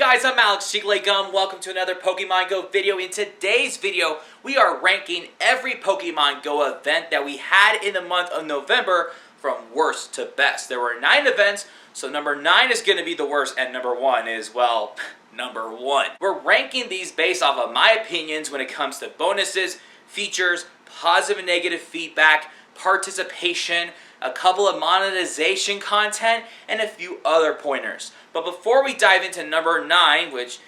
guys, I'm Alex Gum. Welcome to another Pokemon Go video. In today's video, we are ranking every Pokemon Go event that we had in the month of November from worst to best. There were 9 events, so number 9 is going to be the worst, and number 1 is, well, number 1. We're ranking these based off of my opinions when it comes to bonuses, features, positive and negative feedback, participation, a couple of monetization content, and a few other pointers. But before we dive into number 9, which,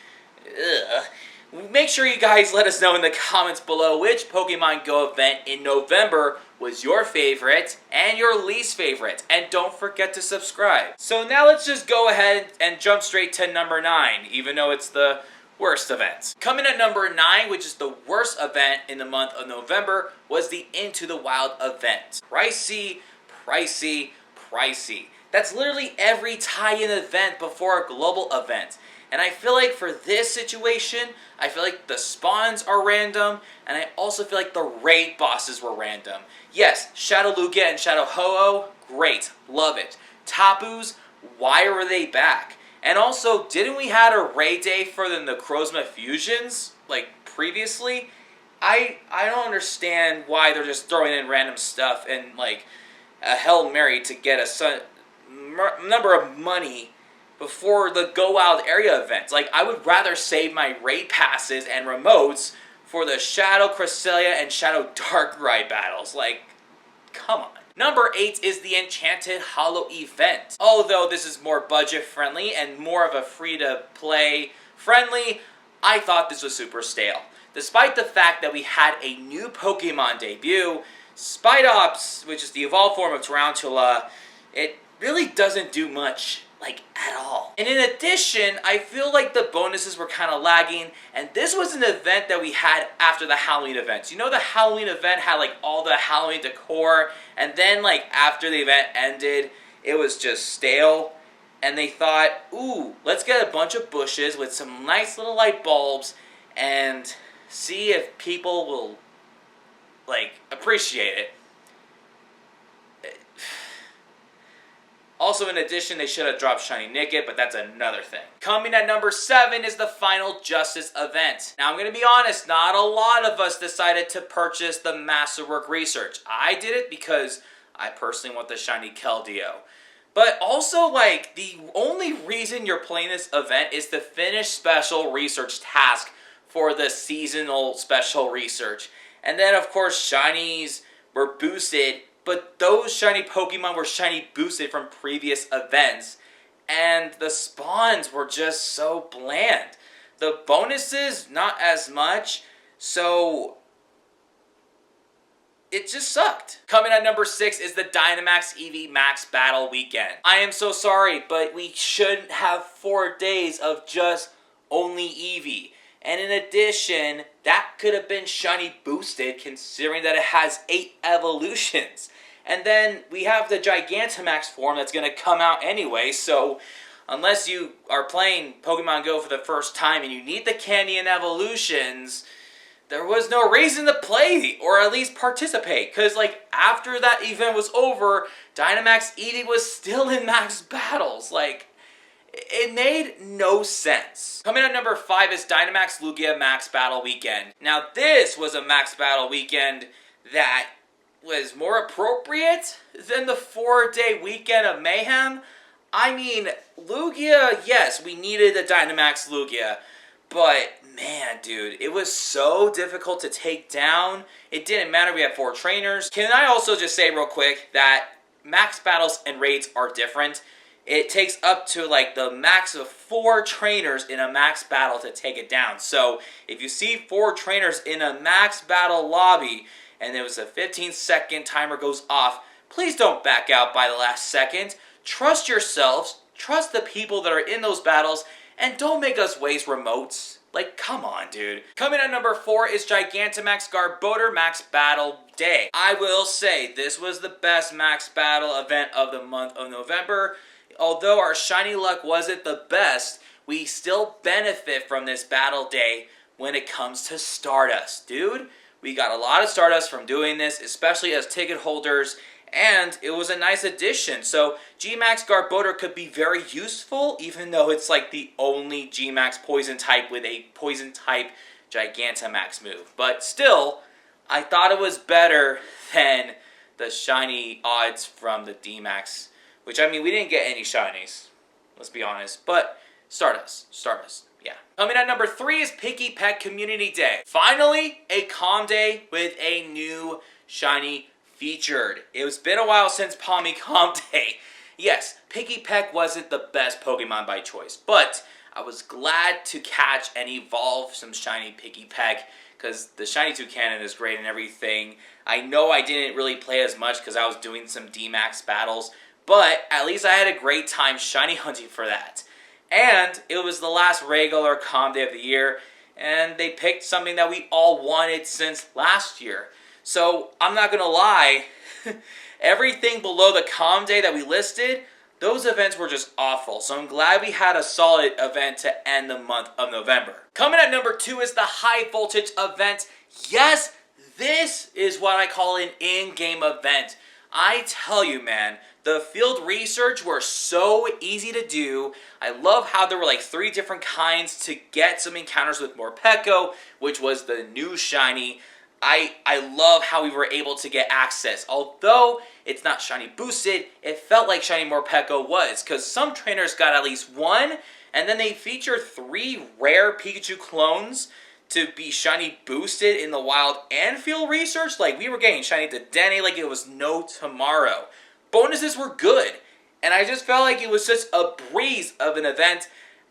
make sure you guys let us know in the comments below which Pokemon Go event in November was your favorite and your least favorite. And don't forget to subscribe. So now let's just go ahead and jump straight to number 9, even though it's the worst event. Coming at number 9, which is the worst event in the month of November, was the Into the Wild event. Pricey, pricey, pricey. That's literally every tie-in event before a global event. And I feel like for this situation, I feel like the spawns are random, and I also feel like the raid bosses were random. Yes, Shadow Lugia and Shadow Ho-Oh, great, love it. Tapus, why were they back? And also, didn't we had a raid day for the Necrozma fusions, like, previously? I don't understand why they're just throwing in random stuff and, like, a Hail Mary to get a number of money before the Go Wild area events. Like, I would rather save my raid passes and remotes for the Shadow Cresselia and Shadow Darkrai battles. Like, come on. Number 8 is the Enchanted Hollow event. Although this is more budget friendly and more of a free-to-play friendly, I thought this was super stale. Despite the fact that we had a new Pokemon debut, Spidops, which is the evolved form of Tarantula, it really doesn't do much, like, at all. And in addition, I feel like the bonuses were kind of lagging, and this was an event that we had after the Halloween events. You know, the Halloween event had, like, all the Halloween decor, and then, like, after the event ended, it was just stale, and they thought, ooh, let's get a bunch of bushes with some nice little light bulbs, and see if people will, like, appreciate it. Also, in addition, they should have dropped Shiny Nickit, but that's another thing. Coming at number 7 is the Final Justice event. Now, I'm going to be honest, not a lot of us decided to purchase the Masterwork Research. I did it because I personally want the Shiny Keldeo. But also, like, the only reason you're playing this event is to finish Special Research task for the Seasonal Special Research. And then, of course, Shinies were boosted, but those shiny Pokemon were shiny boosted from previous events, and the spawns were just so bland. The bonuses, not as much, so it just sucked. Coming at number 6 is the Dynamax EV Max Battle Weekend. I am so sorry, but we shouldn't have 4 days of just only Eevee. And in addition, that could have been shiny boosted considering that it has 8 evolutions. And then we have the Gigantamax form that's going to come out anyway, so unless you are playing Pokemon Go for the first time and you need the candy and evolutions, there was no reason to play or at least participate. Because, like, after that event was over, Dynamax Eevee was still in max battles. Like, it made no sense. Coming at number 5 is Dynamax Lugia Max Battle Weekend. Now, this was a Max Battle Weekend that was more appropriate than the 4-day weekend of mayhem. I mean, Lugia, yes, we needed a Dynamax Lugia, but man, dude, it was so difficult to take down. It didn't matter, we had 4 trainers. Can I also just say real quick that max battles and raids are different? It takes up to, like, the max of 4 trainers in a max battle to take it down. So, if you see 4 trainers in a max battle lobby, and there was a 15-second timer goes off, please don't back out by the last second. Trust yourselves, trust the people that are in those battles, and don't make us waste remotes. Like, come on, dude. Coming at number 4 is Gigantamax Garbodor Max Battle Day. I will say, this was the best max battle event of the month of November. Although our shiny luck wasn't the best, we still benefit from this battle day when it comes to Stardust. Dude, we got a lot of Stardust from doing this, especially as ticket holders, and it was a nice addition. So G-Max Garbodor could be very useful, even though it's like the only G-Max poison type with a poison type Gigantamax move. But still, I thought it was better than the shiny odds from the D-Max, which, I mean, we didn't get any shinies, let's be honest, but Stardust, yeah. Coming at number 3 is Picky Pet Community Day. Finally, a calm day with a new shiny featured. It's been a while since Palmy Calm Day. Yes, Picky Peck wasn't the best Pokemon by choice, but I was glad to catch and evolve some shiny Picky Peck, because the shiny Toucannon is great and everything. I know I didn't really play as much because I was doing some D-Max battles, but at least I had a great time shiny hunting for that. And it was the last regular calm day of the year, and they picked something that we all wanted since last year. So I'm not gonna lie, everything below the calm day that we listed, those events were just awful. So I'm glad we had a solid event to end the month of November. Coming at number 2 is the High Voltage event. Yes, this is what I call an in-game event. I tell you, man, the field research were so easy to do. I love how there were like 3 different kinds to get some encounters with Morpeko, which was the new shiny. I love how we were able to get access. Although it's not shiny boosted, it felt like shiny Morpeko was, because some trainers got at least 1, and then they featured 3 rare Pikachu clones to be shiny boosted in the wild and field research. Like, we were getting shiny to Denny like it was no tomorrow. Bonuses were good, and I just felt like it was just a breeze of an event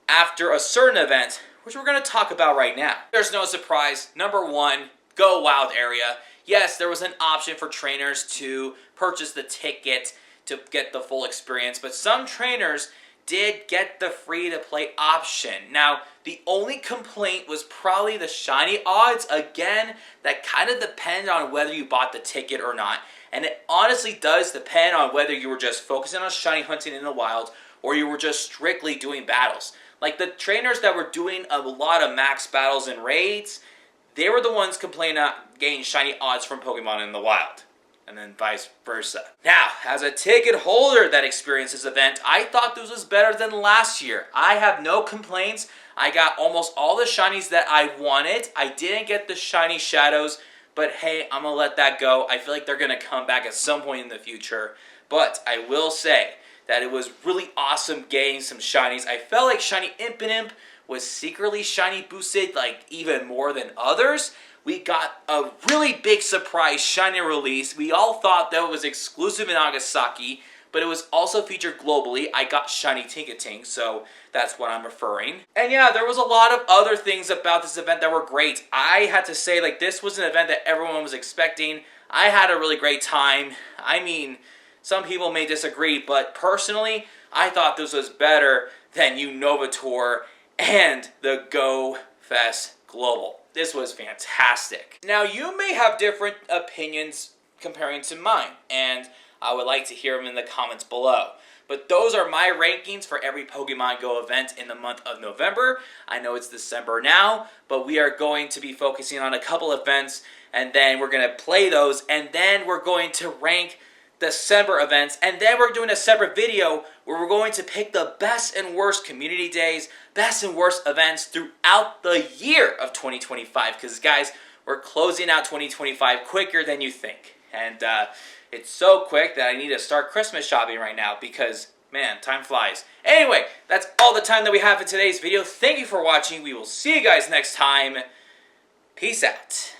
after a certain event, which we're going to talk about right now. There's no surprise. Number 1, Go Wild area. Yes, there was an option for trainers to purchase the ticket to get the full experience, but some trainers did get the free-to-play option. Now, the only complaint was probably the shiny odds. Again, that kind of depends on whether you bought the ticket or not. And it honestly does depend on whether you were just focusing on shiny hunting in the wild or you were just strictly doing battles. Like the trainers that were doing a lot of max battles and raids, they were the ones complaining about getting shiny odds from Pokemon in the wild. And then vice versa. Now, as a ticket holder that experienced this event, I thought this was better than last year. I have no complaints. I got almost all the shinies that I wanted. I didn't get the shiny shadows, but hey, I'm gonna let that go. I feel like they're gonna come back at some point in the future. But I will say that it was really awesome getting some shinies. I felt like shiny Impidimp was secretly shiny boosted, like even more than others. We got a really big surprise shiny release. We all thought that it was exclusive in Nagasaki, but it was also featured globally. I got shiny Tinkating, so that's what I'm referring. And yeah, there was a lot of other things about this event that were great. I had to say, like, this was an event that everyone was expecting. I had a really great time. I mean, some people may disagree, but personally, I thought this was better than Unova Tour and the Go Fest Global. This was fantastic. Now, you may have different opinions comparing to mine, and I would like to hear them in the comments below. But those are my rankings for every Pokemon Go event in the month of November. I know it's December now, but we are going to be focusing on a couple events, and then we're going to play those, and then we're going to rank December events, and then we're doing a separate video where we're going to pick the best and worst community days, best and worst events throughout the year of 2025, because guys, we're closing out 2025 quicker than you think, and it's so quick that I need to start Christmas shopping right now because, man, time flies. Anyway, that's all the time that we have for today's video. Thank you for watching. We will see you guys next time. Peace out.